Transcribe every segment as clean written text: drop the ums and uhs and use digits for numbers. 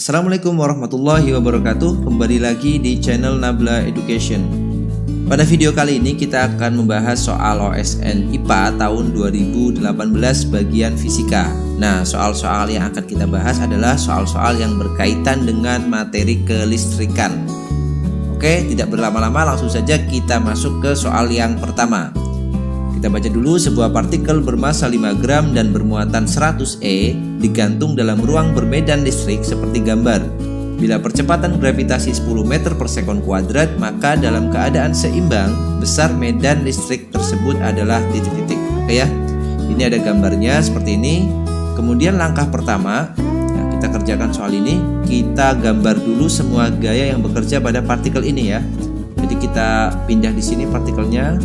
Assalamualaikum warahmatullahi wabarakatuh. Kembali lagi di channel Nabla Education. Pada video kali ini kita akan membahas soal OSN IPA tahun 2018 bagian fisika. Nah, soal-soal yang akan kita bahas adalah soal-soal yang berkaitan dengan materi kelistrikan. Oke, tidak berlama-lama langsung saja kita masuk ke soal yang pertama. Kita baca dulu. Sebuah partikel bermassa 5 gram dan bermuatan 100 E digantung dalam ruang bermedan listrik seperti gambar. Bila percepatan gravitasi 10 meter per sekon kuadrat, maka dalam keadaan seimbang, besar medan listrik tersebut adalah titik-titik. Oke ya, ini ada gambarnya seperti ini. Kemudian langkah pertama, kita kerjakan soal ini. Kita gambar dulu semua gaya yang bekerja pada partikel ini ya. Jadi kita pindah di sini partikelnya.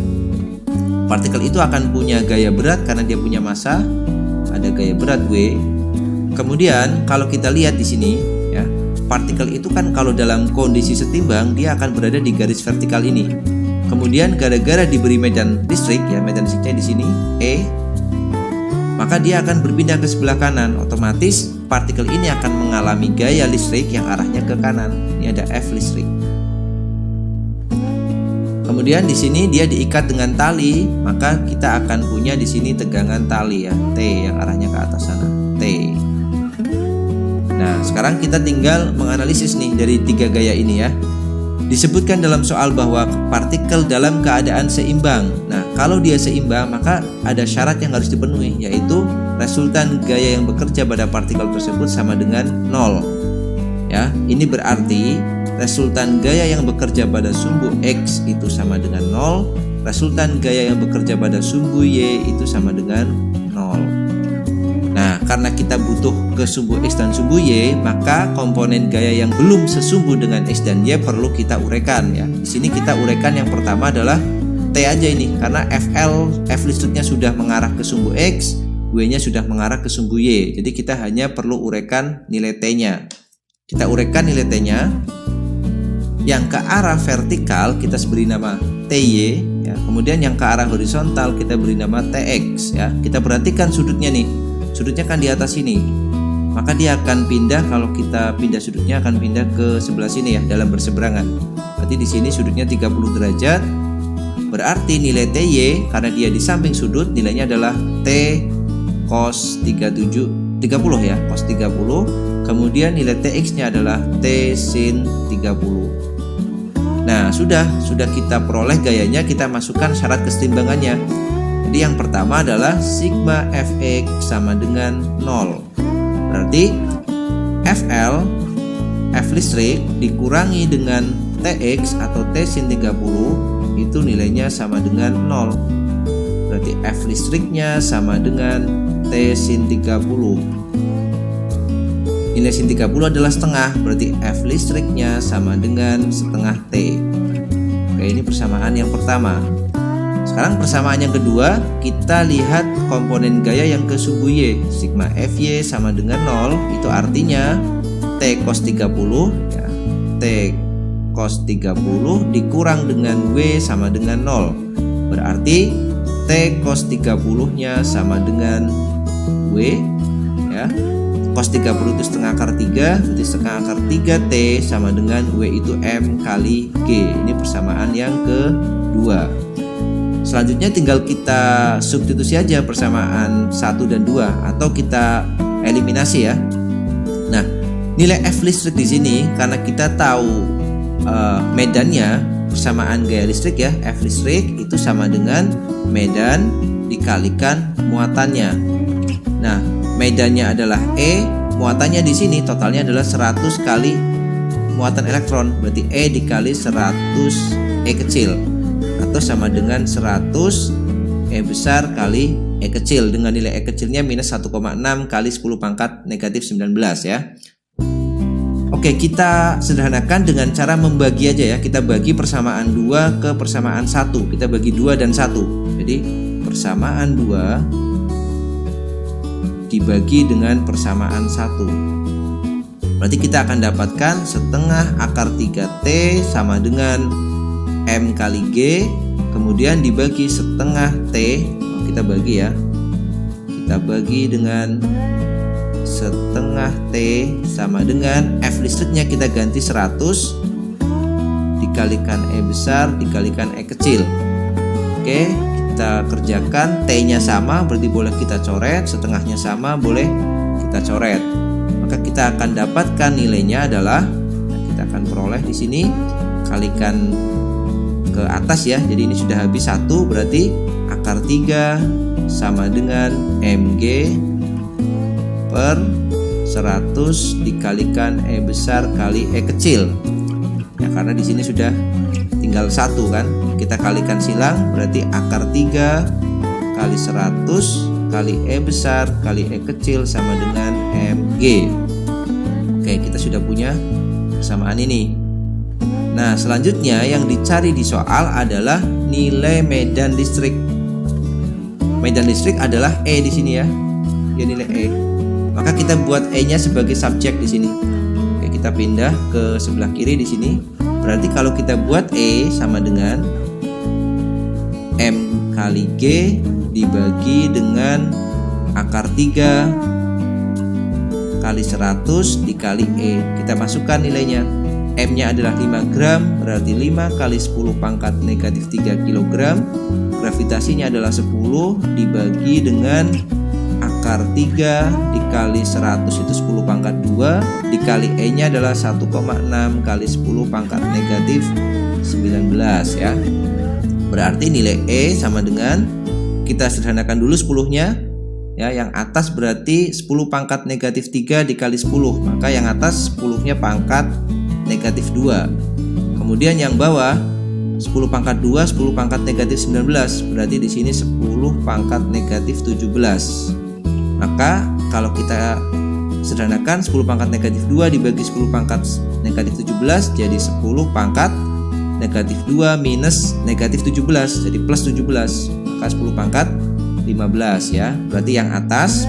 Partikel itu akan punya gaya berat karena dia punya massa, ada gaya berat W. Kemudian kalau kita lihat di sini ya, partikel itu kan kalau dalam kondisi setimbang dia akan berada di garis vertikal ini. Kemudian gara-gara diberi medan listrik ya, medan listriknya di sini E, maka dia akan berpindah ke sebelah kanan. Otomatis partikel ini akan mengalami gaya listrik yang arahnya ke kanan. Ini ada F listrik. Kemudian di sini dia diikat dengan tali, maka kita akan punya di sini tegangan tali ya, T yang arahnya ke atas sana, T. Nah, sekarang kita tinggal menganalisis nih dari 3 gaya ini ya. Disebutkan dalam soal bahwa partikel dalam keadaan seimbang. Nah, kalau dia seimbang maka ada syarat yang harus dipenuhi, yaitu resultan gaya yang bekerja pada partikel tersebut sama dengan 0. Ya, ini berarti resultan gaya yang bekerja pada sumbu X itu sama dengan 0, resultan gaya yang bekerja pada sumbu Y itu sama dengan 0. Nah, karena kita butuh ke sumbu X dan sumbu Y, maka komponen gaya yang belum sesumbu dengan X dan Y perlu kita uraikan ya. Di sini kita uraikan yang pertama adalah T aja ini, karena F listriknya sudah mengarah ke sumbu X, Y-nya sudah mengarah ke sumbu Y. Jadi kita hanya perlu uraikan nilai T-nya. Kita uraikan nilai T-nya. Yang ke arah vertikal kita beri nama TY ya. Kemudian yang ke arah horizontal kita beri nama TX ya. Kita perhatikan sudutnya nih. Sudutnya kan di atas sini. Maka dia akan pindah, kalau kita pindah sudutnya akan pindah ke sebelah sini ya, dalam berseberangan. Berarti di sini sudutnya 30 derajat. Berarti nilai TY karena dia di samping sudut, nilainya adalah T cos 30 ya, cos 30. Kemudian nilai TX-nya adalah T sin 30. Nah, sudah kita peroleh gayanya, kita masukkan syarat keseimbangannya. Jadi yang pertama adalah sigma Fx sama dengan 0. Berarti F listrik dikurangi dengan Tx atau T sin 30 itu nilainya sama dengan 0. Berarti F listriknya sama dengan T sin 30. Nilai sin 30 adalah setengah, berarti F listriknya sama dengan setengah T. Oke, ini persamaan yang pertama. Sekarang persamaan yang kedua, kita lihat komponen gaya yang ke sumbu Y. Sigma Fy sama dengan 0, itu artinya T cos 30 ya, T cos 30 dikurang dengan W sama dengan 0. Berarti T cos 30 nya sama dengan W ya. Cos 30 itu setengah akar 3, berarti setengah akar 3T sama dengan W itu M kali G. Ini persamaan yang kedua. Selanjutnya tinggal kita substitusi aja persamaan 1 dan 2, atau kita eliminasi ya. Nah, nilai F listrik di sini karena kita tahu medannya, persamaan gaya listrik ya, F listrik itu sama dengan medan dikalikan muatannya. Nah, medannya adalah E, muatannya di sini totalnya adalah 100 kali muatan elektron, berarti E dikali 100 E kecil, atau sama dengan 100 E besar kali E kecil, dengan nilai E kecilnya minus 1,6 kali 10 pangkat negatif 19 ya. Oke, kita sederhanakan dengan cara membagi aja ya. Kita bagi persamaan 2 ke persamaan 1. Kita bagi 2 dan 1. Jadi persamaan 2 dibagi dengan persamaan 1. Berarti kita akan dapatkan setengah akar 3T sama dengan M kali G, kemudian dibagi setengah T. Kita bagi ya. Kita bagi dengan setengah T sama dengan F listriknya kita ganti 100 dikalikan E besar dikalikan E kecil. Oke, kita kerjakan. T-nya sama berarti boleh kita coret, setengahnya sama boleh kita coret. Maka kita akan dapatkan nilainya adalah, kita akan peroleh di sini, kalikan ke atas ya. Jadi ini sudah habis 1, berarti akar 3 sama dengan MG per 100 dikalikan E besar kali E kecil. Ya, karena di sini sudah tinggal 1 kan. Kita kalikan silang, berarti akar 3 kali 100 kali E besar kali E kecil sama dengan MG. Oke, kita sudah punya persamaan ini. Nah, selanjutnya yang dicari di soal adalah nilai medan listrik. Medan listrik adalah E di sini ya. Ya, nilai E. Maka kita buat E-nya sebagai subjek di sini. Oke, kita pindah ke sebelah kiri di sini. Berarti kalau kita buat E sama dengan M kali G dibagi dengan akar 3 kali 100 dikali E. Kita masukkan nilainya. M-nya adalah 5 gram, berarti 5 kali 10 pangkat negatif 3 kg. Gravitasinya adalah 10 dibagi dengan akar 3 dikali 100 itu 10 pangkat 2 dikali E-nya adalah 1,6 kali 10 pangkat negatif 19 ya. Berarti nilai E sama dengan, kita sederhanakan dulu 10-nya ya, yang atas berarti 10 pangkat negatif 3 dikali 10, maka yang atas 10-nya pangkat negatif 2. Kemudian yang bawah 10 pangkat 2, 10 pangkat negatif 19, berarti di sini 10 pangkat negatif 17. Maka kalau kita sederhanakan 10 pangkat negatif 2 dibagi 10 pangkat negatif 17 jadi 10 pangkat negatif 2 minus negatif 17 jadi plus 17, maka 10 pangkat 15 ya. Berarti yang atas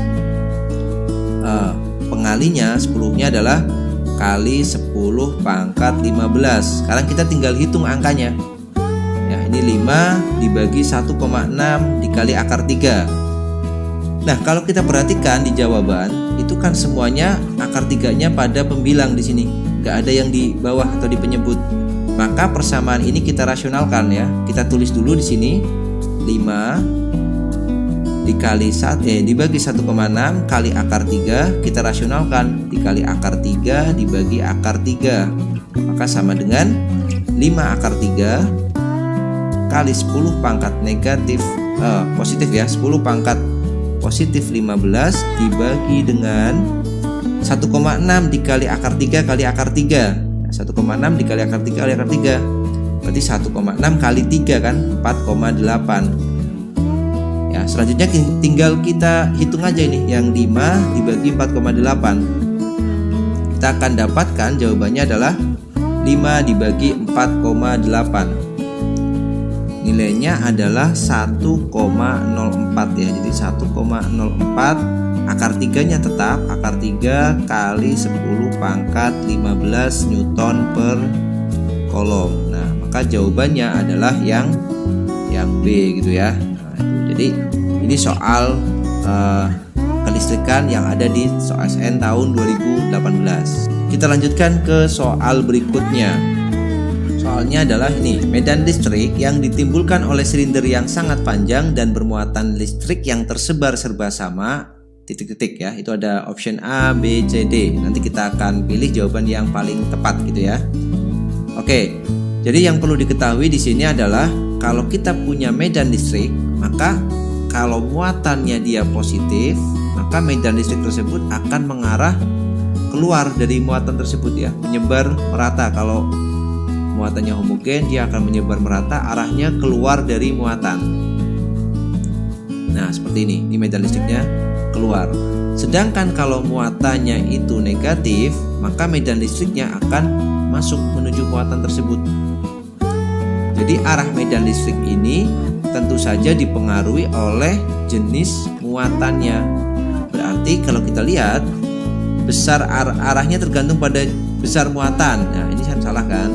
pengalinya 10-nya adalah kali 10 pangkat 15. Sekarang kita tinggal hitung angkanya ya, ini 5 dibagi 1,6 dikali akar 3. Nah, kalau kita perhatikan di jawaban itu kan semuanya akar 3-nya pada pembilang di sini, nggak ada yang di bawah atau di penyebut. Maka persamaan ini kita rasionalkan ya. Kita tulis dulu di sini 5 dikali dibagi 1,6 kali akar 3, kita rasionalkan dikali akar 3 dibagi akar 3. Maka sama dengan 5 akar 3 kali 10 pangkat negatif positif ya, 10 pangkat positif 15 dibagi dengan 1,6 dikali akar 3 kali akar 3. 1,6 dikali akar 3 kali akar 3 berarti 1,6 kali 3 kan 4,8 ya. Selanjutnya tinggal kita hitung aja ini, yang 5 dibagi 4,8. Kita akan dapatkan jawabannya adalah 5 dibagi 4,8, nilainya adalah 1,04 ya. Jadi 1,04, akar 3-nya tetap akar 3 kali 10 pangkat 15 Newton per kolom. Nah, maka jawabannya adalah yang B gitu ya. Nah, jadi ini soal kelistrikan yang ada di SOASN tahun 2018. Kita lanjutkan ke soal berikutnya. Soalnya adalah ini, medan listrik yang ditimbulkan oleh silinder yang sangat panjang dan bermuatan listrik yang tersebar serba sama titik-titik ya. Itu ada option A, B, C, D. Nanti kita akan pilih jawaban yang paling tepat gitu ya. Oke. Jadi yang perlu diketahui di sini adalah kalau kita punya medan listrik, maka kalau muatannya dia positif, maka medan listrik tersebut akan mengarah keluar dari muatan tersebut ya, menyebar merata. Kalau muatannya homogen, dia akan menyebar merata, arahnya keluar dari muatan. Nah, seperti ini medan listriknya keluar. Sedangkan kalau muatannya itu negatif, maka medan listriknya akan masuk menuju muatan tersebut. Jadi arah medan listrik ini tentu saja dipengaruhi oleh jenis muatannya. Berarti kalau kita lihat besar arahnya tergantung pada besar muatan. Nah, ini kan salah kan?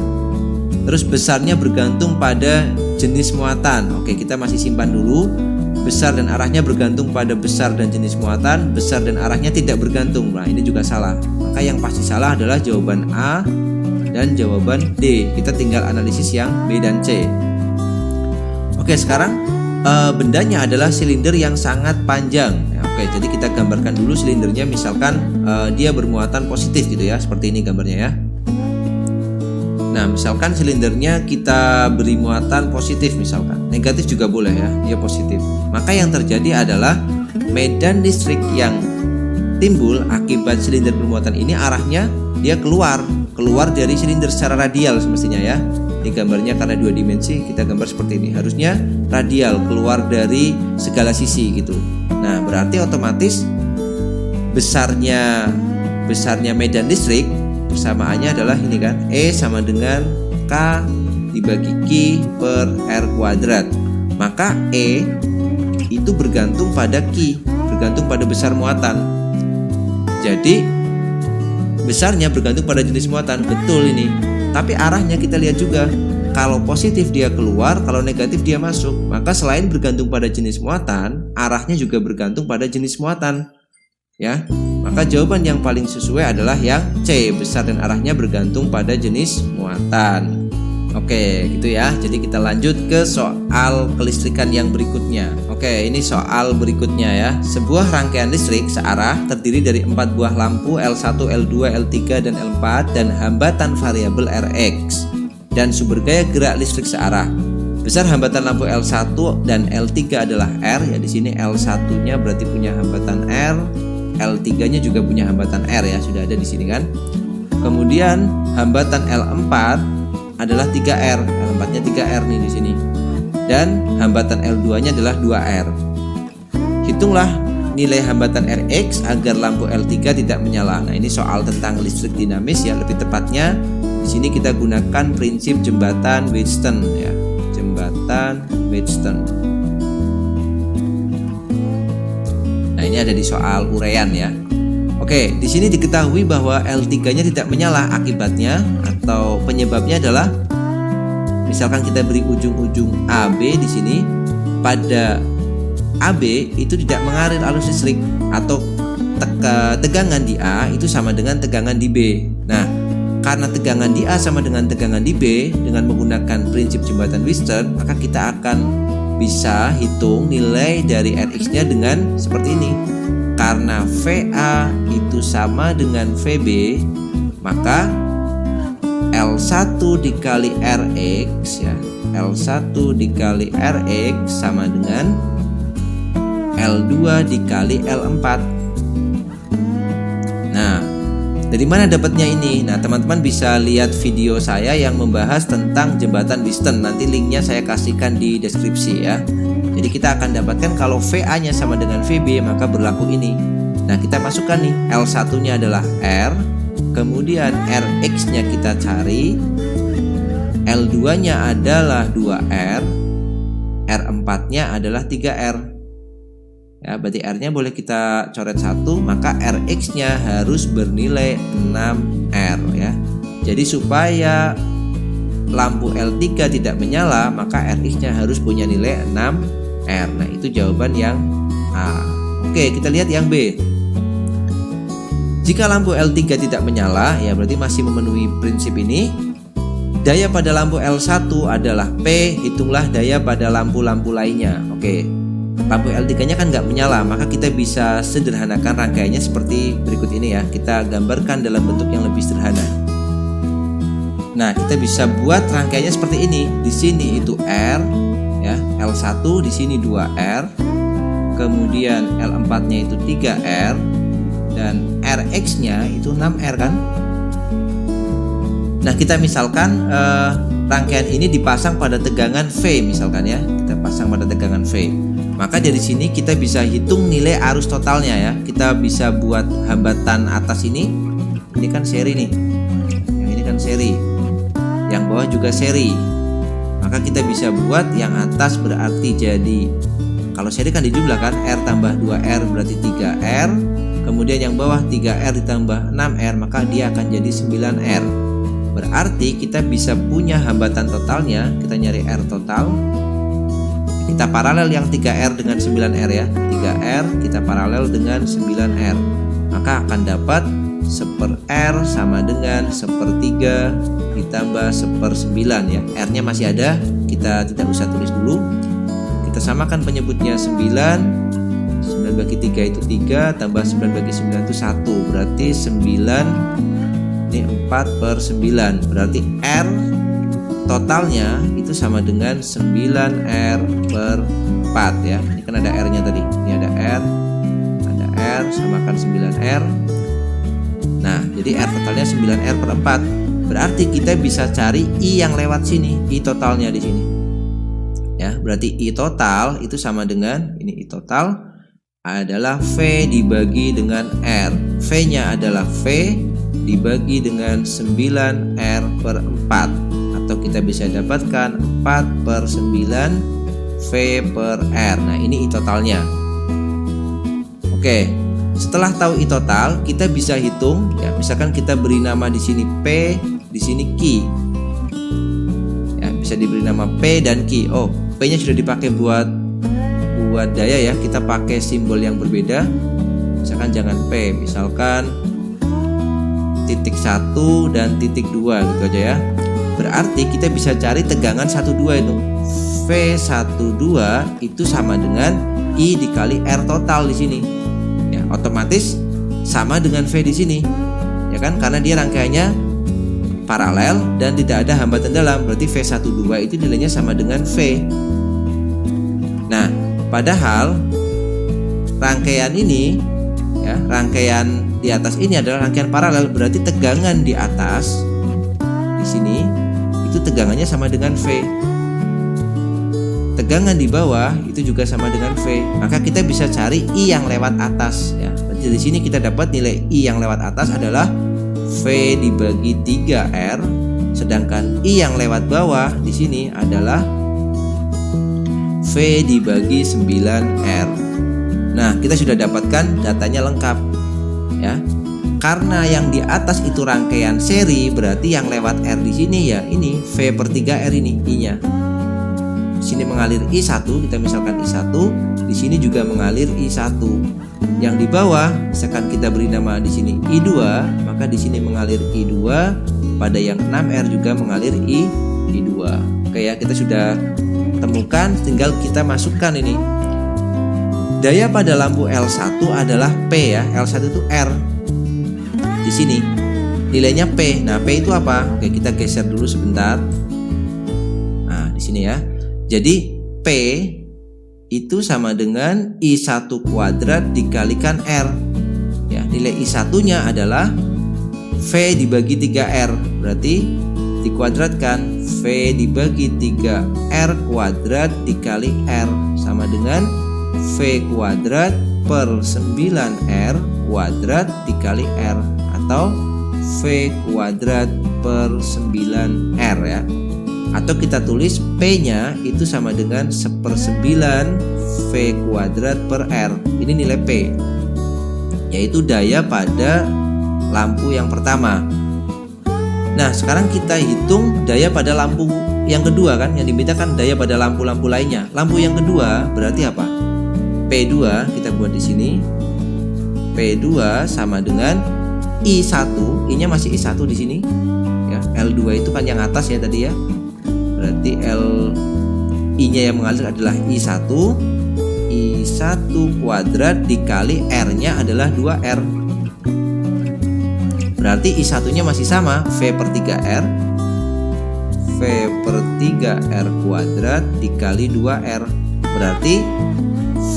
Terus besarnya bergantung pada jenis muatan. Oke, kita masih simpan dulu. besar dan arahnya bergantung pada besar dan jenis muatan, besar dan arahnya tidak bergantung. Nah, ini juga salah. Maka yang pasti salah adalah jawaban A dan jawaban D. Kita tinggal analisis yang B dan C. Oke, sekarang bendanya adalah silinder yang sangat panjang. Oke, jadi kita gambarkan dulu silindernya. Misalkan dia bermuatan positif gitu ya, seperti ini gambarnya ya. Nah, misalkan silindernya kita beri muatan positif misalkan. Negatif juga boleh ya, dia positif. Maka yang terjadi adalah medan listrik yang timbul akibat silinder bermuatan ini arahnya dia keluar dari silinder secara radial semestinya ya. Ini gambarnya karena 2 dimensi, kita gambar seperti ini. Harusnya radial, keluar dari segala sisi gitu. Nah, berarti otomatis besarnya medan listrik persamaannya adalah ini kan, E sama dengan K dibagi Q per R kuadrat. Maka E itu bergantung pada Q, bergantung pada besar muatan. Jadi besarnya bergantung pada jenis muatan, betul ini. Tapi arahnya kita lihat juga, kalau positif dia keluar, kalau negatif dia masuk. Maka selain bergantung pada jenis muatan, arahnya juga bergantung pada jenis muatan. Ya, maka jawaban yang paling sesuai adalah yang C, besar dan arahnya bergantung pada jenis muatan. Oke, gitu ya. Jadi kita lanjut ke soal kelistrikan yang berikutnya. Oke, ini soal berikutnya ya. Sebuah rangkaian listrik searah terdiri dari 4 buah lampu L1, L2, L3 dan L4 dan hambatan variabel Rx dan sumber gaya gerak listrik searah. Besar hambatan lampu L1 dan L3 adalah R ya. Di sini L1-nya berarti punya hambatan R. L3-nya juga punya hambatan R ya, sudah ada di sini kan. Kemudian hambatan L4 adalah 3R, L4-nya 3R nih di sini. Dan hambatan L2-nya adalah 2R. Hitunglah nilai hambatan Rx agar lampu L3 tidak menyala. Nah, ini soal tentang listrik dinamis ya, lebih tepatnya di sini kita gunakan prinsip jembatan Wheatstone ya. Jembatan Wheatstone. Ini ada di soal uraian ya. Oke, di sini diketahui bahwa L3-nya tidak menyala. Akibatnya atau penyebabnya adalah misalkan kita beri ujung-ujung AB di sini, pada AB itu tidak mengalir arus listrik atau tegangan di A itu sama dengan tegangan di B. Nah, karena tegangan di A sama dengan tegangan di B dengan menggunakan prinsip jembatan Wheatstone, maka kita akan bisa hitung nilai dari Rx-nya dengan seperti ini. Karena VA itu sama dengan VB, maka L1 dikali Rx ya. L1 dikali Rx sama dengan L2 dikali L4. Nah, dari mana dapatnya ini? Nah, teman-teman bisa lihat video saya yang membahas tentang jembatan Wheatstone. Nanti linknya saya kasihkan di deskripsi ya. Jadi kita akan dapatkan kalau VA-nya sama dengan VB, maka berlaku ini. Nah, kita masukkan nih, L1-nya adalah R, kemudian Rx-nya kita cari, L2-nya adalah 2R, R4-nya adalah 3R. Ya, berarti R-nya boleh kita coret 1, maka Rx-nya harus bernilai 6R ya. Jadi supaya lampu L3 tidak menyala, maka Rx-nya harus punya nilai 6R. Nah, itu jawaban yang A. Oke, kita lihat yang B. Jika lampu L3 tidak menyala, ya berarti masih memenuhi prinsip ini. Daya pada lampu L1 adalah P, hitunglah daya pada lampu-lampu lainnya. Oke. Lampu L3-nya kan nggak menyala, maka kita bisa sederhanakan rangkaiannya seperti berikut ini ya. Kita gambarkan dalam bentuk yang lebih sederhana. Nah, kita bisa buat rangkaiannya seperti ini. Di sini itu R, ya, L1, di sini 2R, kemudian L4-nya itu 3R, dan Rx-nya itu 6R kan. Nah, kita misalkan rangkaian ini dipasang pada tegangan V misalkan ya. Kita pasang pada tegangan V. Maka dari sini kita bisa hitung nilai arus totalnya ya. Kita bisa buat hambatan atas ini kan seri nih. Yang ini kan seri. Yang bawah juga seri. Maka kita bisa buat yang atas berarti jadi, kalau seri kan dijumlahkan, R tambah 2R berarti 3R. Kemudian yang bawah 3R ditambah 6R, maka dia akan jadi 9R. Berarti kita bisa punya hambatan totalnya. Kita nyari R total. Kita paralel yang 3R dengan 9R ya. 3R kita paralel dengan 9R. Maka akan dapat 1/R sama dengan 1/3 ditambah 1/9 ya. R-nya masih ada, kita tidak usah tulis dulu. Kita samakan penyebutnya 9 bagi 3 itu 3, tambah 9 bagi 9 itu 1. Berarti 9 ini 4/9. Berarti R totalnya itu sama dengan 9R/4 ya. Ini kan ada R-nya tadi. Ini ada R, samakan 9R. Nah, jadi R totalnya 9R/4. Berarti kita bisa cari I yang lewat sini, I totalnya di sini. Ya, berarti I total itu sama dengan ini, I total adalah V dibagi dengan R. V-nya adalah V dibagi dengan 9R/4. Atau kita bisa dapatkan 4/9 V/R. Nah, ini I totalnya. Oke, setelah tahu I total, kita bisa hitung ya. Misalkan kita beri nama di sini P, di sini Q. Ya, bisa diberi nama P dan Q. Oh, P-nya sudah dipakai buat daya ya. Kita pakai simbol yang berbeda. Misalkan jangan P, misalkan titik 1 dan titik 2 gitu aja ya. Berarti kita bisa cari tegangan 1,2 itu. V12 itu sama dengan I dikali R total di sini. Ya, otomatis sama dengan V di sini. Ya kan? Karena dia rangkaiannya paralel dan tidak ada hambatan dalam. Berarti V12 itu nilainya sama dengan V. Nah, padahal rangkaian ini ya, rangkaian di atas ini adalah rangkaian paralel. Berarti tegangan di atas di sini itu tegangannya sama dengan V. Tegangan di bawah itu juga sama dengan V. Maka kita bisa cari I yang lewat atas ya. Berarti di sini kita dapat nilai I yang lewat atas adalah V dibagi 3R, sedangkan I yang lewat bawah di sini adalah V dibagi 9R. Nah, kita sudah dapatkan datanya lengkap ya. Karena yang di atas itu rangkaian seri, berarti yang lewat R di sini ya ini V/3R ini I-nya. Di sini mengalir I1, kita misalkan I1, di sini juga mengalir I1. Yang di bawah, misalkan kita beri nama di sini I2, maka di sini mengalir I2, pada yang 6R juga mengalir I2. Oke ya, kita sudah temukan, tinggal kita masukkan ini. Daya pada lampu L1 adalah P ya, L1 itu R. Di sini nilainya P. Nah, P itu apa? Oke, kita geser dulu sebentar. Nah, di sini ya. Jadi P itu sama dengan I1 kuadrat dikalikan R. Ya, nilai I1-nya adalah V dibagi 3R. Berarti dikuadratkan V dibagi 3R kuadrat dikali R sama dengan V kuadrat per 9R kuadrat dikali R, atau V kuadrat per 9R ya. Atau kita tulis P-nya itu sama dengan 1/9 V kuadrat per R. Ini nilai P, yaitu daya pada lampu yang pertama. Nah, sekarang kita hitung daya pada lampu yang kedua kan. Yang diminta kan daya pada lampu-lampu lainnya. Lampu yang kedua berarti apa? P2 kita buat di sini. P2 sama dengan I1. I-nya masih I1 di sini. Ya, L2 itu kan yang atas ya tadi ya. Berarti I-nya yang mengalir adalah I1. I1 kuadrat dikali R-nya adalah 2R. Berarti I1-nya masih sama, V/3R. V/3R kuadrat dikali 2R. Berarti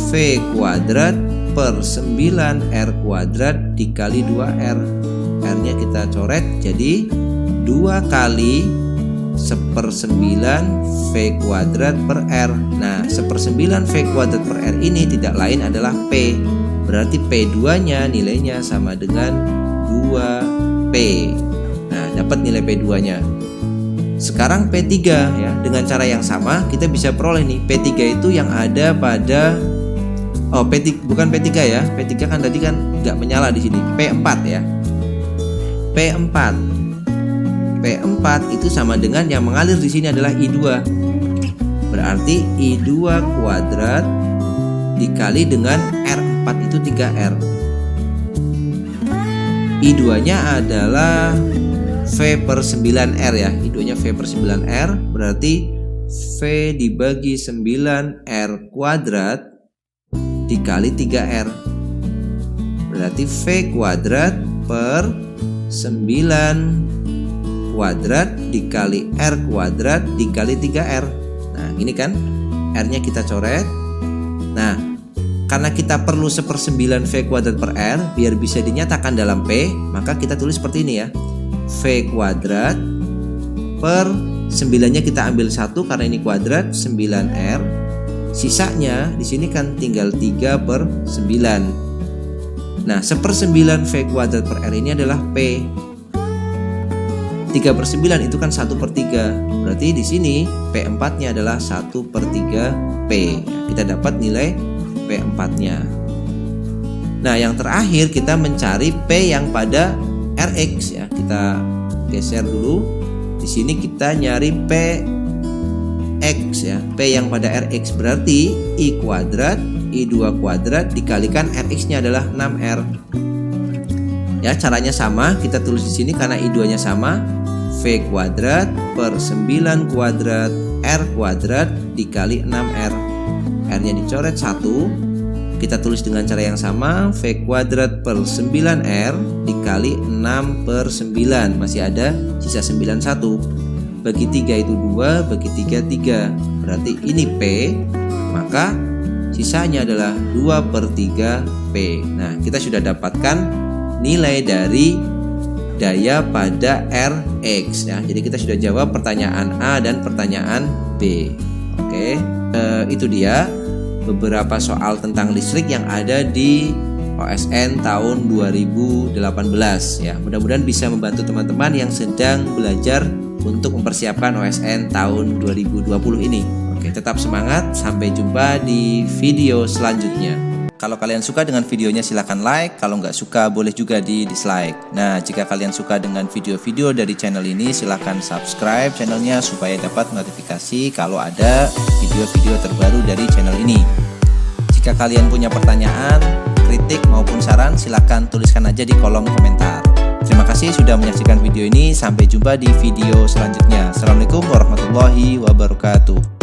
V kuadrat per 9R kuadrat dikali 2R. R-nya kita coret jadi 2 kali 1/9 V kuadrat per R. Nah, 1/9 V kuadrat per R ini tidak lain adalah P. Berarti P2-nya nilainya sama dengan 2P. Nah, dapat nilai P2-nya. Sekarang P3 ya, dengan cara yang sama kita bisa peroleh nih P3 itu yang ada pada P3, bukan P3 ya. P3 kan tadi kan nggak menyala di sini. P4 ya. P4 itu sama dengan yang mengalir di sini adalah I2. Berarti I2 kuadrat dikali dengan R4 itu 3R. I2 nya adalah V per 9R ya. I2 nya V per 9R, berarti V dibagi 9R kuadrat dikali 3R. Berarti V kuadrat per 9 kuadrat dikali R kuadrat dikali 3R. Nah ini kan R nya kita coret. Nah karena kita perlu 1/9 V kuadrat per R biar bisa dinyatakan dalam P, maka kita tulis seperti ini ya. V kuadrat per 9-nya kita ambil 1 karena ini kuadrat 9R. Sisanya di sini kan tinggal 3/9. Nah 1/9 V kuadrat per R ini adalah P. 3/9 itu kan 1/3. Berarti di sini P4-nya adalah 1/3 P. Kita dapat nilai P4-nya. Nah, yang terakhir kita mencari P yang pada Rx ya. Kita geser dulu. Di sini kita nyari Px ya. P yang pada Rx berarti I kuadrat, I2 kuadrat dikalikan Rx-nya adalah 6R. Ya, caranya sama, kita tulis di sini karena I2-nya sama. V kuadrat per 9 kuadrat R kuadrat dikali 6R. R-nya dicoret 1. Kita tulis dengan cara yang sama. V kuadrat per 9R dikali 6/9. Masih ada sisa 91. Bagi 3 itu 2, bagi 3 3. Berarti ini P. Maka sisanya adalah 2/3 P. Nah kita sudah dapatkan nilai dari daya pada Rx ya. Jadi kita sudah jawab pertanyaan A dan pertanyaan B. Oke, itu dia beberapa soal tentang listrik yang ada di OSN tahun 2018 ya. Mudah-mudahan bisa membantu teman-teman yang sedang belajar untuk mempersiapkan OSN tahun 2020 ini. Oke, tetap semangat, sampai jumpa di video selanjutnya. Kalau kalian suka dengan videonya silahkan like, kalau nggak suka boleh juga di dislike. Nah, jika kalian suka dengan video-video dari channel ini silahkan subscribe channelnya supaya dapat notifikasi kalau ada video-video terbaru dari channel ini. Jika kalian punya pertanyaan, kritik maupun saran silahkan tuliskan aja di kolom komentar. Terima kasih sudah menyaksikan video ini, sampai jumpa di video selanjutnya. Assalamualaikum warahmatullahi wabarakatuh.